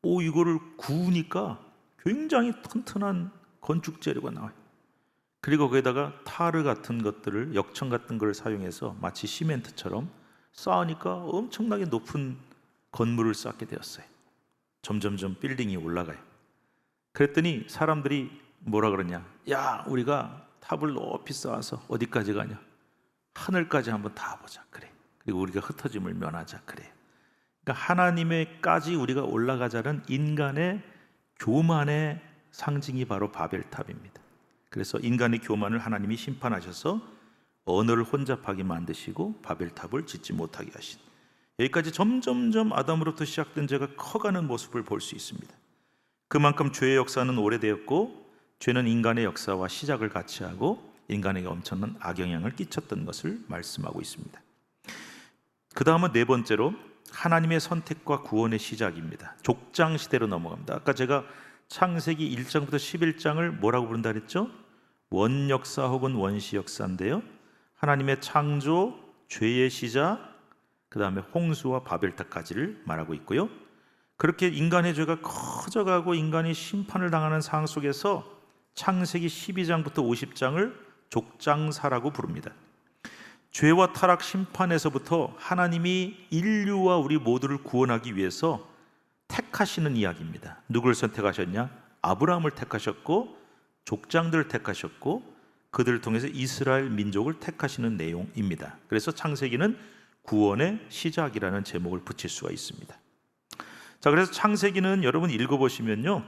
이거를 구우니까 굉장히 튼튼한 건축 재료가 나와요. 그리고 거기다가 타르 같은 것들을, 역청 같은 걸 사용해서 마치 시멘트처럼 쌓으니까 엄청나게 높은 건물을 쌓게 되었어요. 점점점 빌딩이 올라가요. 그랬더니 사람들이 뭐라 그러냐, 야, 우리가 탑을 높이 쌓아서 어디까지 가냐, 하늘까지 한번 닿아보자. 그래. 그리고 우리가 흩어짐을 면하자. 그래. 그러니까 하나님에까지 우리가 올라가자는 인간의 교만의 상징이 바로 바벨탑입니다. 그래서 인간의 교만을 하나님이 심판하셔서 언어를 혼잡하게 만드시고 바벨탑을 짓지 못하게 하신, 여기까지 점점점 아담으로부터 시작된 죄가 커가는 모습을 볼 수 있습니다. 그만큼 죄의 역사는 오래되었고, 죄는 인간의 역사와 시작을 같이 하고 인간에게 엄청난 악영향을 끼쳤던 것을 말씀하고 있습니다. 그 다음은 네 번째로 하나님의 선택과 구원의 시작입니다. 족장 시대로 넘어갑니다. 아까 제가 창세기 1장부터 11장을 뭐라고 부른다 그랬죠? 원역사 혹은 원시 역사인데요, 하나님의 창조, 죄의 시작, 그 다음에 홍수와 바벨탑까지를 말하고 있고요. 그렇게 인간의 죄가 커져가고 인간이 심판을 당하는 상황 속에서 창세기 12장부터 50장을 족장사라고 부릅니다. 죄와 타락 심판에서부터 하나님이 인류와 우리 모두를 구원하기 위해서 택하시는 이야기입니다. 누구를 선택하셨냐? 아브라함을 택하셨고 족장들을 택하셨고 그들을 통해서 이스라엘 민족을 택하시는 내용입니다. 그래서 창세기는 구원의 시작이라는 제목을 붙일 수가 있습니다. 자, 그래서 창세기는 여러분 읽어보시면요,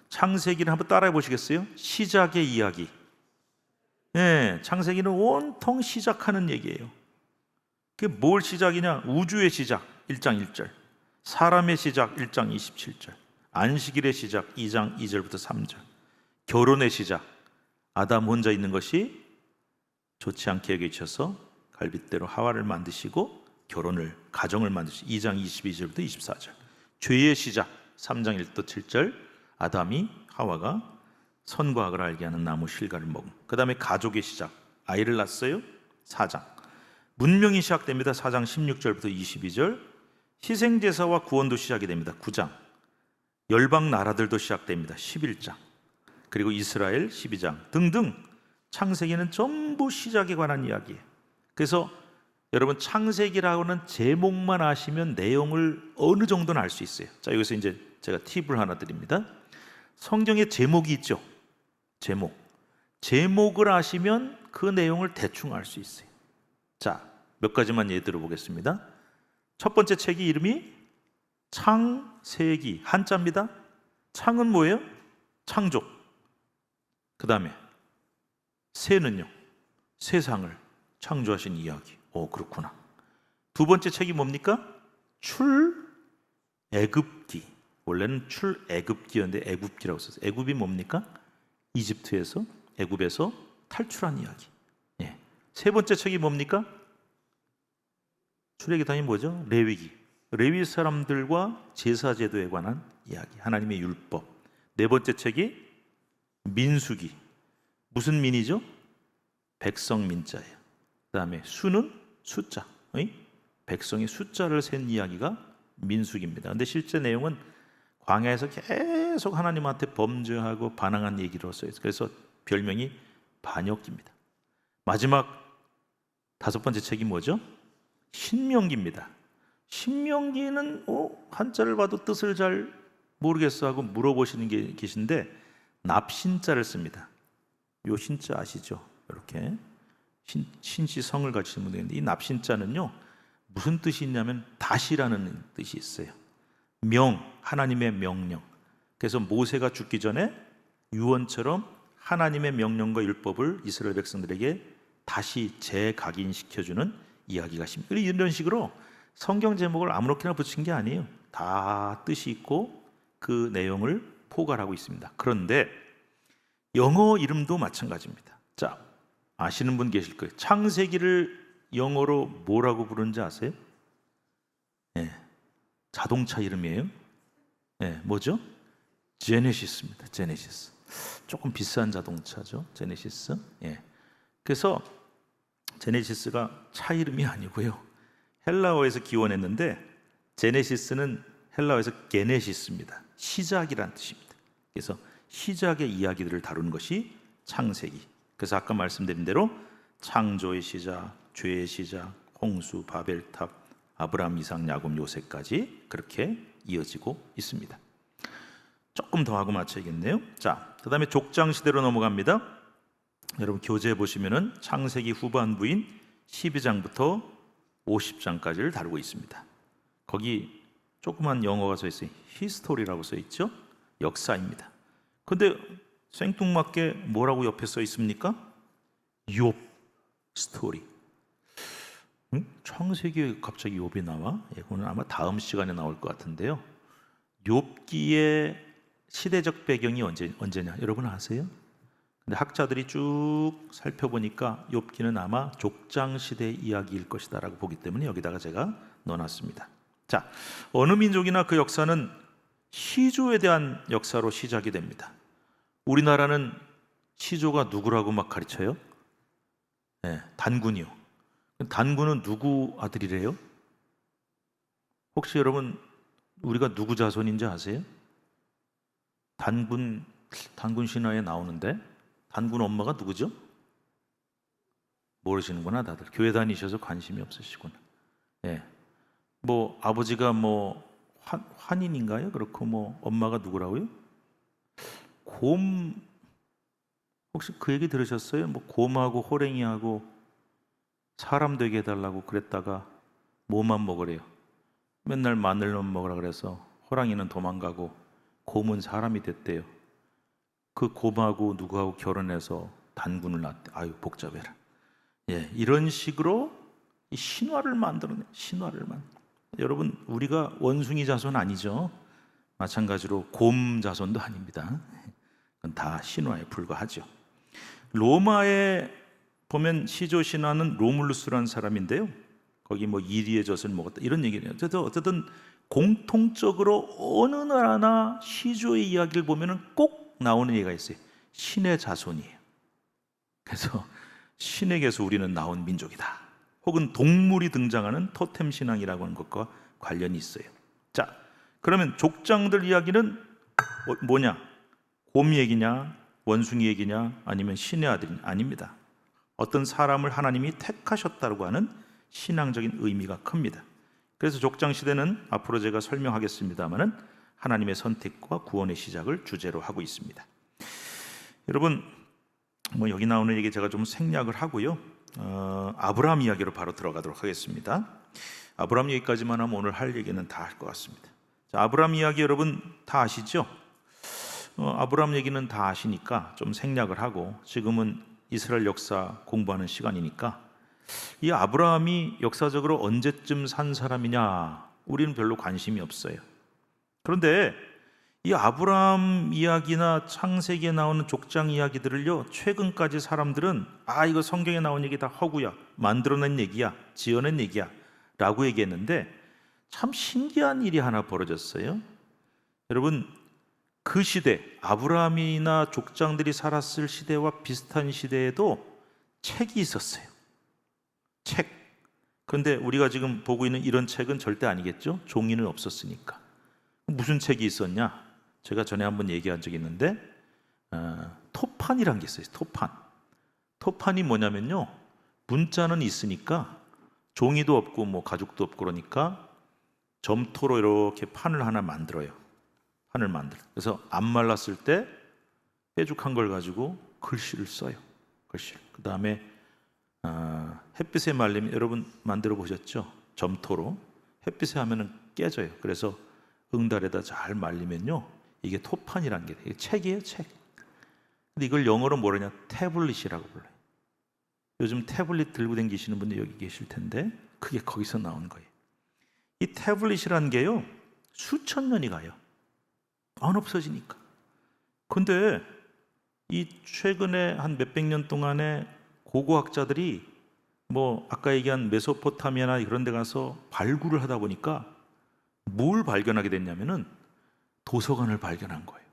창세기를 한번 따라해 보시겠어요? 시작의 이야기. 네, 창세기는 온통 시작하는 얘기예요. 그게 뭘 시작이냐? 우주의 시작 1장 1절, 사람의 시작 1장 27절, 안식일의 시작 2장 2절부터 3절, 결혼의 시작, 아담 혼자 있는 것이 좋지 않게 여겨져서 갈빗대로 하와를 만드시고 결혼을, 가정을 만드시고 2장 22절부터 24절, 죄의 시작 3장 1도 7절, 아담이 하와가 선과 악을 알게 하는 나무 실과를 먹음. 그 다음에 가족의 시작, 아이를 낳았어요 4장, 문명이 시작됩니다 4장 16절부터 22절, 희생제사와 구원도 시작이 됩니다 9장, 열방 나라들도 시작됩니다 11장, 그리고 이스라엘 12장 등등. 창세기는 전부 시작에 관한 이야기예요. 그래서 여러분 창세기라고는 제목만 아시면 내용을 어느 정도는 알 수 있어요. 자, 여기서 이제 제가 팁을 하나 드립니다. 성경에 제목이 있죠. 제목을 아시면 그 내용을 대충 알 수 있어요. 자, 몇 가지만 예를 들어보겠습니다. 첫 번째 책이 이름이 창세기, 한자입니다. 창은 뭐예요? 창조. 그 다음에 세는요, 세상을 창조하신 이야기. 오, 그렇구나. 두 번째 책이 뭡니까? 출애굽기. 원래는 출애굽기였는데 애굽기라고 썼어요. 애굽이 뭡니까? 이집트에서, 애굽에서 탈출한 이야기. 예. 세 번째 책이 뭡니까? 출애굽기 뭐죠? 레위기. 레위 사람들과 제사 제도에 관한 이야기, 하나님의 율법. 네 번째 책이 민수기. 무슨 민이죠? 백성 민자예요. 그 다음에 수는 숫자, 백성의 숫자를 센 이야기가 민수기입니다. 근데 실제 내용은 광야에서 계속 하나님한테 범죄하고 반항한 얘기로 써있어요. 그래서 별명이 반역기입니다. 마지막 다섯 번째 책이 뭐죠? 신명기입니다. 신명기는 한자를 봐도 뜻을 잘 모르겠어 하고 물어보시는 게 계신데 납신자를 씁니다. 요 신자 아시죠? 이렇게 신시성을 가지신 분들이 있는데 이 납신자는요 무슨 뜻이 있냐면 다시라는 뜻이 있어요. 하나님의 명령. 그래서 모세가 죽기 전에 유언처럼 하나님의 명령과 율법을 이스라엘 백성들에게 다시 재각인시켜주는 이야기가 있습니다. 이런 식으로 성경 제목을 아무렇게나 붙인 게 아니에요. 다 뜻이 있고 그 내용을 포괄하고 있습니다. 그런데 영어 이름도 마찬가지입니다. 자, 아시는 분 계실 거예요. 창세기를 영어로 뭐라고 부르는지 아세요? 네, 자동차 이름이에요. 네, 뭐죠? 제네시스입니다. 제네시스. 조금 비싼 자동차죠. 제네시스. 예. 그래서 제네시스가 차 이름이 아니고요. 헬라어에서 기원했는데 제네시스는 헬라어에서 게네시스입니다. 시작이란 뜻입니다. 그래서 시작의 이야기들을 다루는 것이 창세기. 그래서 아까 말씀드린 대로 창조의 시작, 죄의 시작, 홍수, 바벨탑, 아브라함, 이삭, 야곱, 요셉까지 그렇게 이어지고 있습니다. 조금 더 하고 마쳐야겠네요. 자, 그 다음에 족장 시대로 넘어갑니다. 여러분 교재에 보시면은 창세기 후반부인 12장부터 50장까지를 다루고 있습니다. 거기 조그만 영어가 써 있어요. 히스토리라고 써 있죠. 역사입니다. 근데 생뚱맞게 뭐라고 옆에 써 있습니까? 욥 스토리. 창세기에 갑자기 욥이 나와? 이거는 아마 다음 시간에 나올 것 같은데요. 욥기의 시대적 배경이 언제냐 여러분 아세요? 근데 학자들이 쭉 살펴보니까 욥기는 아마 족장 시대 이야기일 것이다라고 보기 때문에 여기다가 제가 넣어놨습니다. 자, 어느 민족이나 그 역사는 시조에 대한 역사로 시작이 됩니다. 우리나라는 시조가 누구라고 막 가르쳐요? 네, 단군이요. 단군은 누구 아들이래요? 혹시 여러분 우리가 누구 자손인지 아세요? 단군 신화에 나오는데 단군 엄마가 누구죠? 모르시는구나 다들. 교회 다니셔서 관심이 없으시구나. 예. 뭐 아버지가 뭐 환인인가요? 그렇고 뭐 엄마가 누구라고요? 곰 혹시 그 얘기 들으셨어요? 뭐 곰하고 호랭이하고 사람 되게 해달라고 그랬다가 뭐만 먹으래요? 맨날 마늘만 먹으라 그래서 호랑이는 도망가고 곰은 사람이 됐대요. 그 곰하고 누구하고 결혼해서 단군을 낳대. 아유 복잡해라. 예, 이런 식으로 이 신화를 만들어내. 여러분 우리가 원숭이 자손 아니죠? 마찬가지로 곰 자손도 아닙니다. 그건 다 신화에 불과하죠. 로마에 보면 시조 신화는 로물루스라는 사람인데요. 거기 뭐 이리의 젖을 먹었다 이런 얘기를 해요. 어쨌든 공통적으로 어느 나라나 시조의 이야기를 보면은 꼭 나오는 얘기가 있어요. 신의 자손이에요. 그래서 신에게서 우리는 나온 민족이다. 혹은 동물이 등장하는 토템 신앙이라고 하는 것과 관련이 있어요. 자, 그러면 족장들 이야기는 뭐냐? 곰 얘기냐? 원숭이 얘기냐? 아니면 신의 아들이냐? 아닙니다. 어떤 사람을 하나님이 택하셨다고 하는 신앙적인 의미가 큽니다. 그래서 족장 시대는 앞으로 제가 설명하겠습니다마는 하나님의 선택과 구원의 시작을 주제로 하고 있습니다. 여러분 뭐 여기 나오는 얘기 제가 좀 생략을 하고요. 아브라함 이야기로 바로 들어가도록 하겠습니다. 아브라함 얘기까지만 하면 오늘 할 얘기는 다 할 것 같습니다. 자, 아브라함 이야기 여러분 다 아시죠? 아브라함 얘기는 다 아시니까 좀 생략을 하고 지금은 이스라엘 역사 공부하는 시간이니까 이 아브라함이 역사적으로 언제쯤 산 사람이냐 우리는 별로 관심이 없어요. 그런데 이 아브라함 이야기나 창세기에 나오는 족장 이야기들을요 최근까지 사람들은 이거 성경에 나온 얘기 다 허구야, 만들어낸 얘기야, 지어낸 얘기야 라고 얘기했는데 참 신기한 일이 하나 벌어졌어요. 여러분 그 시대 아브라함이나 족장들이 살았을 시대와 비슷한 시대에도 책이 있었어요. 책. 그런데 우리가 지금 보고 있는 이런 책은 절대 아니겠죠? 종이는 없었으니까. 무슨 책이 있었냐? 제가 전에 한번 얘기한 적이 있는데 토판이란 게 있어요. 토판이 뭐냐면요, 문자는 있으니까 종이도 없고 뭐 가죽도 없고 그러니까 점토로 이렇게 판을 하나 만들어요. 그래서 안 말랐을 때 뾰족한 걸 가지고 글씨를 써요. 그 다음에 햇빛에 말리면 여러분 만들어 보셨죠? 점토로 햇빛에 하면은 깨져요. 그래서 응달에다 잘 말리면요 이게 토판이란 게 돼요. 책이에요, 책. 근데 이걸 영어로 뭐라냐? 태블릿이라고 불러요. 요즘 태블릿 들고 다니시는 분들 여기 계실 텐데 그게 거기서 나온 거예요. 이 태블릿이란 게요 수천 년이 가요. 안 없어지니까. 근데 이 최근에 한 몇백 년 동안에 고고학자들이 뭐 아까 얘기한 메소포타미아나 이런 데 가서 발굴을 하다 보니까 뭘 발견하게 됐냐면은 도서관을 발견한 거예요.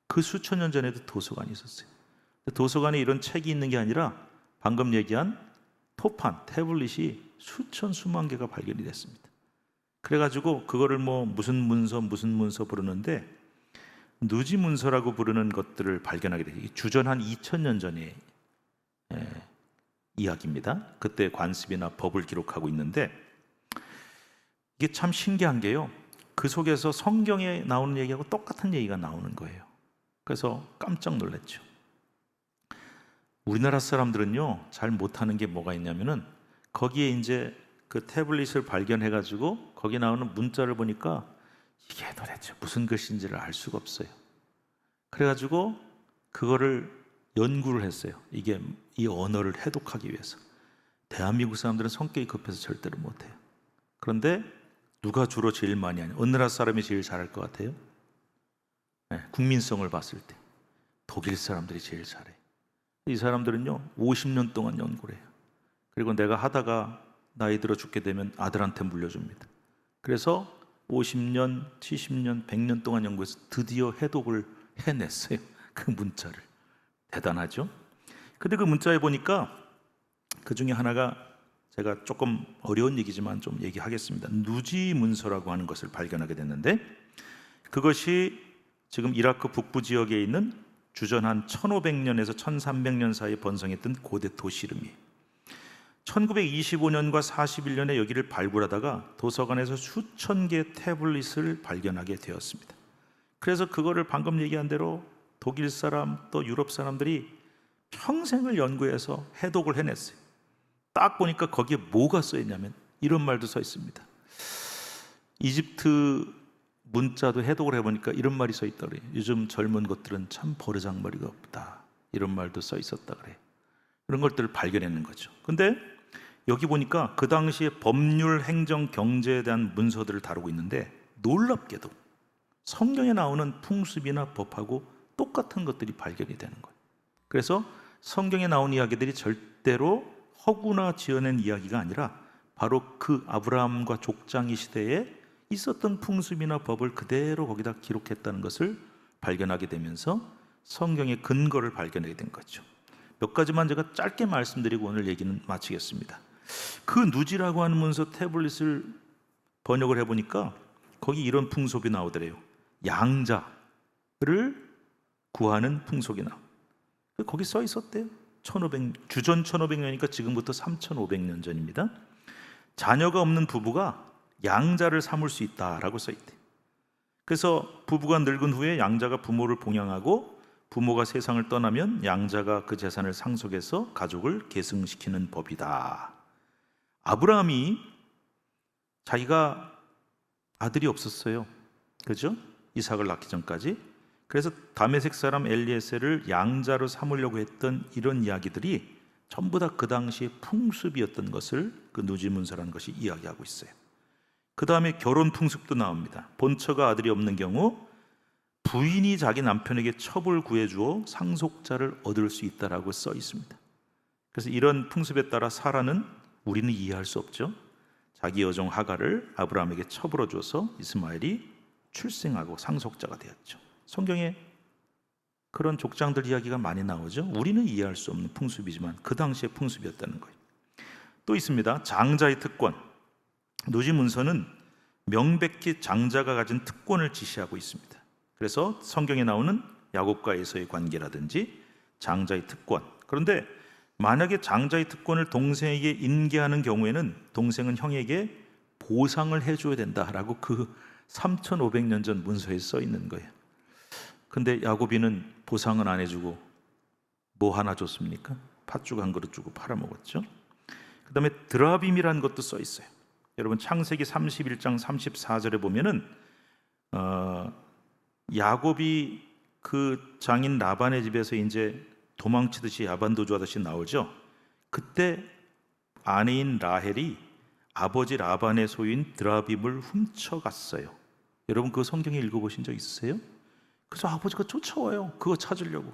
그 수천 년 전에도 도서관이 있었어요. 도서관에 이런 책이 있는 게 아니라 방금 얘기한 토판, 태블릿이 수만 개가 발견이 됐습니다. 그래가지고 그거를 뭐 무슨 문서 부르는데 누지 문서라고 부르는 것들을 발견하게 돼요. 주전 한 2000년 전의 이야기입니다. 그때 관습이나 법을 기록하고 있는데 이게 참 신기한 게요. 그 속에서 성경에 나오는 얘기하고 똑같은 얘기가 나오는 거예요. 그래서 깜짝 놀랐죠. 우리나라 사람들은요 잘 못하는 게 뭐가 있냐면은 거기에 이제 그 태블릿을 발견해가지고 거기 나오는 문자를 보니까 이게 도대체 무슨 글씨인지를 알 수가 없어요. 그래가지고 그거를 연구를 했어요. 이게 이 언어를 해독하기 위해서. 대한민국 사람들은 성격이 급해서 절대로 못해요. 그런데 누가 주로 제일 많이 하냐? 어느 나라 사람이 제일 잘할 것 같아요? 국민성을 봤을 때 독일 사람들이 제일 잘해. 이 사람들은요 50년 동안 연구를 해요. 그리고 내가 하다가 나이 들어 죽게 되면 아들한테 물려줍니다. 그래서 50년, 70년, 100년 동안 연구해서 드디어 해독을 해냈어요. 그 문자를. 대단하죠? 근데 그 문자에 보니까 그 중에 하나가 제가 조금 어려운 얘기지만 좀 얘기하겠습니다. 누지 문서라고 하는 것을 발견하게 됐는데, 그것이 지금 이라크 북부 지역에 있는 주전 한 1500년에서 1300년 사이에 번성했던 고대 도시 이름이에요. 1925년과 41년에 여기를 발굴하다가 도서관에서 수천 개의 태블릿을 발견하게 되었습니다. 그래서 그거를 방금 얘기한 대로 독일 사람 또 유럽 사람들이 평생을 연구해서 해독을 해냈어요. 딱 보니까 거기에 뭐가 써 있냐면 이런 말도 써 있습니다. 이집트 문자도 해독을 해보니까 이런 말이 써 있다 그래요. 요즘 젊은 것들은 참 버르장머리가 없다. 이런 말도 써 있었다 그래요. 그런 것들을 발견했는 거죠. 근데 여기 보니까 그 당시에 법률, 행정, 경제에 대한 문서들을 다루고 있는데 놀랍게도 성경에 나오는 풍습이나 법하고 똑같은 것들이 발견이 되는 거예요. 그래서 성경에 나온 이야기들이 절대로 허구나 지어낸 이야기가 아니라 바로 그 아브라함과 족장의 시대에 있었던 풍습이나 법을 그대로 거기다 기록했다는 것을 발견하게 되면서 성경의 근거를 발견하게 된 거죠. 몇 가지만 제가 짧게 말씀드리고 오늘 얘기는 마치겠습니다. 그 누지라고 하는 문서 태블릿을 번역을 해보니까 거기 이런 풍속이 나오더래요. 양자를 구하는 풍속이 나와. 거기 써 있었대요. 주전 1500년이니까 지금부터 3500년 전입니다. 자녀가 없는 부부가 양자를 삼을 수 있다라고 써 있대요. 그래서 부부가 늙은 후에 양자가 부모를 봉양하고 부모가 세상을 떠나면 양자가 그 재산을 상속해서 가족을 계승시키는 법이다. 아브라함이 자기가 아들이 없었어요. 그죠? 이삭을 낳기 전까지. 그래서 다메섹 사람 엘리에셀을 양자로 삼으려고 했던 이런 이야기들이 전부 다 그 당시의 풍습이었던 것을 그 누지문서라는 것이 이야기하고 있어요. 그 다음에 결혼 풍습도 나옵니다. 본처가 아들이 없는 경우 부인이 자기 남편에게 첩을 구해주어 상속자를 얻을 수 있다라고 써 있습니다. 그래서 이런 풍습에 따라 사라는 우리는 이해할 수 없죠. 자기 여종 하가를 아브라함에게 첩으로 줘서 이스마엘이 출생하고 상속자가 되었죠. 성경에 그런 족장들 이야기가 많이 나오죠. 우리는 이해할 수 없는 풍습이지만 그 당시의 풍습이었다는 거예요. 또 있습니다. 장자의 특권. 누지문서는 명백히 장자가 가진 특권을 지시하고 있습니다. 그래서 성경에 나오는 야곱과 에서의 관계라든지 장자의 특권. 그런데 만약에 장자의 특권을 동생에게 인계하는 경우에는 동생은 형에게 보상을 해줘야 된다라고 그 3500년 전 문서에 써 있는 거예요. 근데 야곱이는 보상은 안 해주고 뭐 하나 줬습니까? 팥죽 한 그릇 주고 팔아먹었죠. 그 다음에 드라빔이라는 것도 써 있어요. 여러분 창세기 31장 34절에 보면은 야곱이 그 장인 라반의 집에서 이제 도망치듯이 야반도주하듯이 나오죠. 그때 아내인 라헬이 아버지 라반의 소유인 드라빔을 훔쳐갔어요. 여러분 그 성경에 읽어보신 적 있으세요? 그래서 아버지가 쫓아와요. 그거 찾으려고.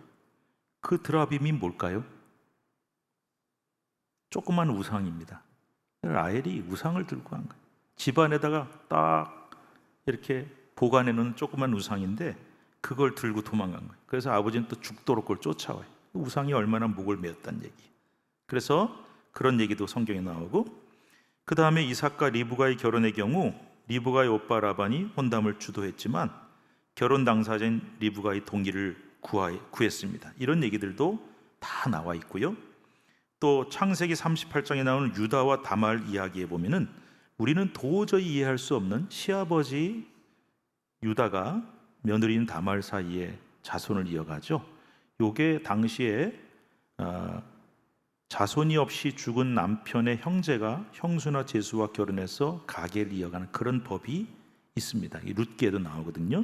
그 드라빔이 뭘까요? 조그만 우상입니다. 라헬이 우상을 들고 간 거예요. 집안에다가 딱 이렇게 보관해 놓은 조그만 우상인데 그걸 들고 도망간 거예요. 그래서 아버지는 또 죽도록 그걸 쫓아와요. 우상이 얼마나 목을 메었다는 얘기. 그래서 그런 얘기도 성경에 나오고, 그 다음에 이삭과 리브가의 결혼의 경우 리브가의 오빠 라반이 혼담을 주도했지만 결혼 당사자인 리브가의 동의를 구했습니다. 이런 얘기들도 다 나와 있고요. 또 창세기 38장에 나오는 유다와 다말 이야기에 보면은 우리는 도저히 이해할 수 없는 시아버지 유다가 며느리인 다말 사이에 자손을 이어가죠. 요게 당시에 자손이 없이 죽은 남편의 형제가 형수나 제수와 결혼해서 가계를 이어가는 그런 법이 있습니다. 이 룻기에도 나오거든요.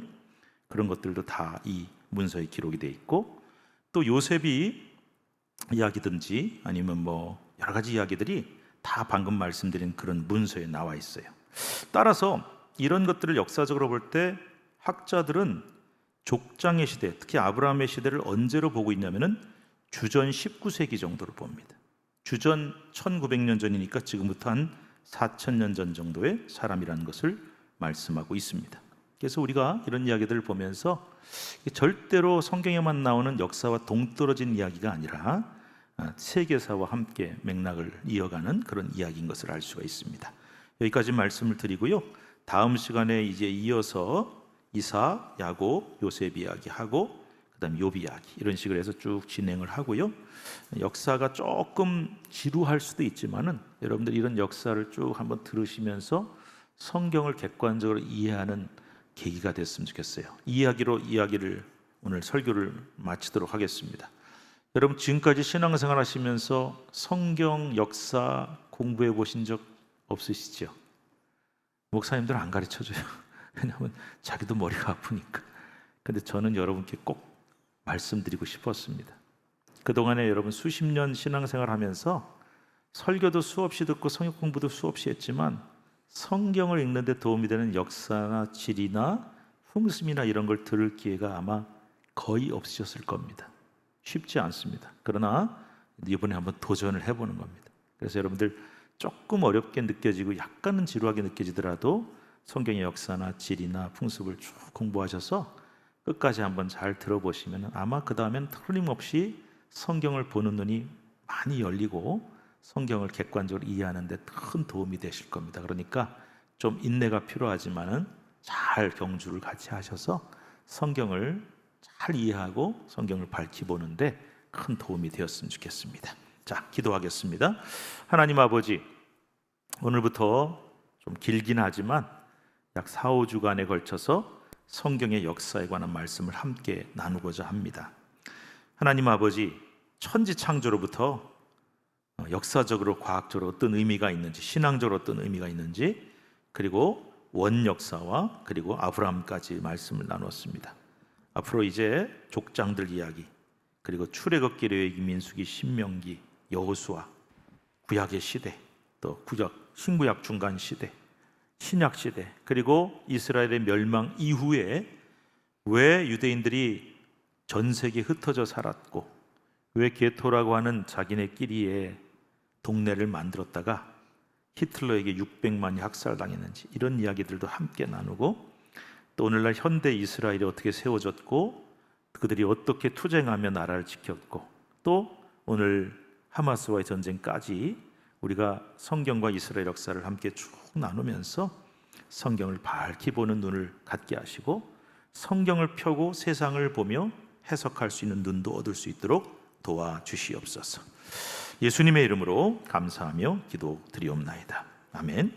그런 것들도 다 이 문서에 기록이 돼 있고, 또 요셉이 이야기든지 아니면 뭐 여러 가지 이야기들이 다 방금 말씀드린 그런 문서에 나와 있어요. 따라서 이런 것들을 역사적으로 볼 때 학자들은 족장의 시대, 특히 아브라함의 시대를 언제로 보고 있냐면은 주전 19세기 정도로 봅니다. 주전 1900년 전이니까 지금부터 한 4000년 전 정도의 사람이라는 것을 말씀하고 있습니다. 그래서 우리가 이런 이야기들을 보면서 절대로 성경에만 나오는 역사와 동떨어진 이야기가 아니라 세계사와 함께 맥락을 이어가는 그런 이야기인 것을 알 수가 있습니다. 여기까지 말씀을 드리고요. 다음 시간에 이제 이어서 이삭, 야곱, 요셉 이야기하고 그다음에 욥 이야기 이런 식으로 해서 쭉 진행을 하고요. 역사가 조금 지루할 수도 있지만은 여러분들 이런 역사를 쭉 한번 들으시면서 성경을 객관적으로 이해하는 계기가 됐으면 좋겠어요. 이 이야기로 이야기를 오늘 설교를 마치도록 하겠습니다. 여러분 지금까지 신앙생활 하시면서 성경 역사 공부해 보신 적 없으시죠? 목사님들은 안 가르쳐줘요. 왜냐하면 자기도 머리가 아프니까. 근데 저는 여러분께 꼭 말씀드리고 싶었습니다. 그동안에 여러분 수십 년 신앙생활 하면서 설교도 수없이 듣고 성경 공부도 수없이 했지만 성경을 읽는 데 도움이 되는 역사나 지리나 풍습이나 이런 걸 들을 기회가 아마 거의 없으셨을 겁니다. 쉽지 않습니다. 그러나 이번에 한번 도전을 해보는 겁니다. 그래서 여러분들 조금 어렵게 느껴지고 약간은 지루하게 느껴지더라도 성경의 역사나 지리나 풍습을 쭉 공부하셔서 끝까지 한번 잘 들어보시면 아마 그 다음엔 틀림없이 성경을 보는 눈이 많이 열리고 성경을 객관적으로 이해하는 데 큰 도움이 되실 겁니다. 그러니까 좀 인내가 필요하지만은 잘 경주를 같이 하셔서 성경을 잘 이해하고 성경을 밝히 보는데 큰 도움이 되었으면 좋겠습니다. 자, 기도하겠습니다. 하나님 아버지, 오늘부터 좀 길긴 하지만 약 4, 5주간에 걸쳐서 성경의 역사에 관한 말씀을 함께 나누고자 합니다. 하나님 아버지, 천지 창조로부터 역사적으로 과학적으로 어떤 의미가 있는지, 신앙적으로 어떤 의미가 있는지, 그리고 원역사와 그리고 아브라함까지 말씀을 나눴습니다. 앞으로 이제 족장들 이야기, 그리고 출애굽기, 레위기, 민수기, 신명기, 여호수아, 구약의 시대, 또 구약, 신구약 중간 시대, 신약 시대, 그리고 이스라엘의 멸망 이후에 왜 유대인들이 전 세계에 흩어져 살았고 왜 게토라고 하는 자기네끼리의 동네를 만들었다가 히틀러에게 600만이 학살당했는지 이런 이야기들도 함께 나누고 또 오늘날 현대 이스라엘이 어떻게 세워졌고 그들이 어떻게 투쟁하며 나라를 지켰고 또 오늘 하마스와의 전쟁까지 우리가 성경과 이스라엘 역사를 함께 쭉 나누면서 성경을 밝히 보는 눈을 갖게 하시고 성경을 펴고 세상을 보며 해석할 수 있는 눈도 얻을 수 있도록 도와주시옵소서. 예수님의 이름으로 감사하며 기도드리옵나이다. 아멘.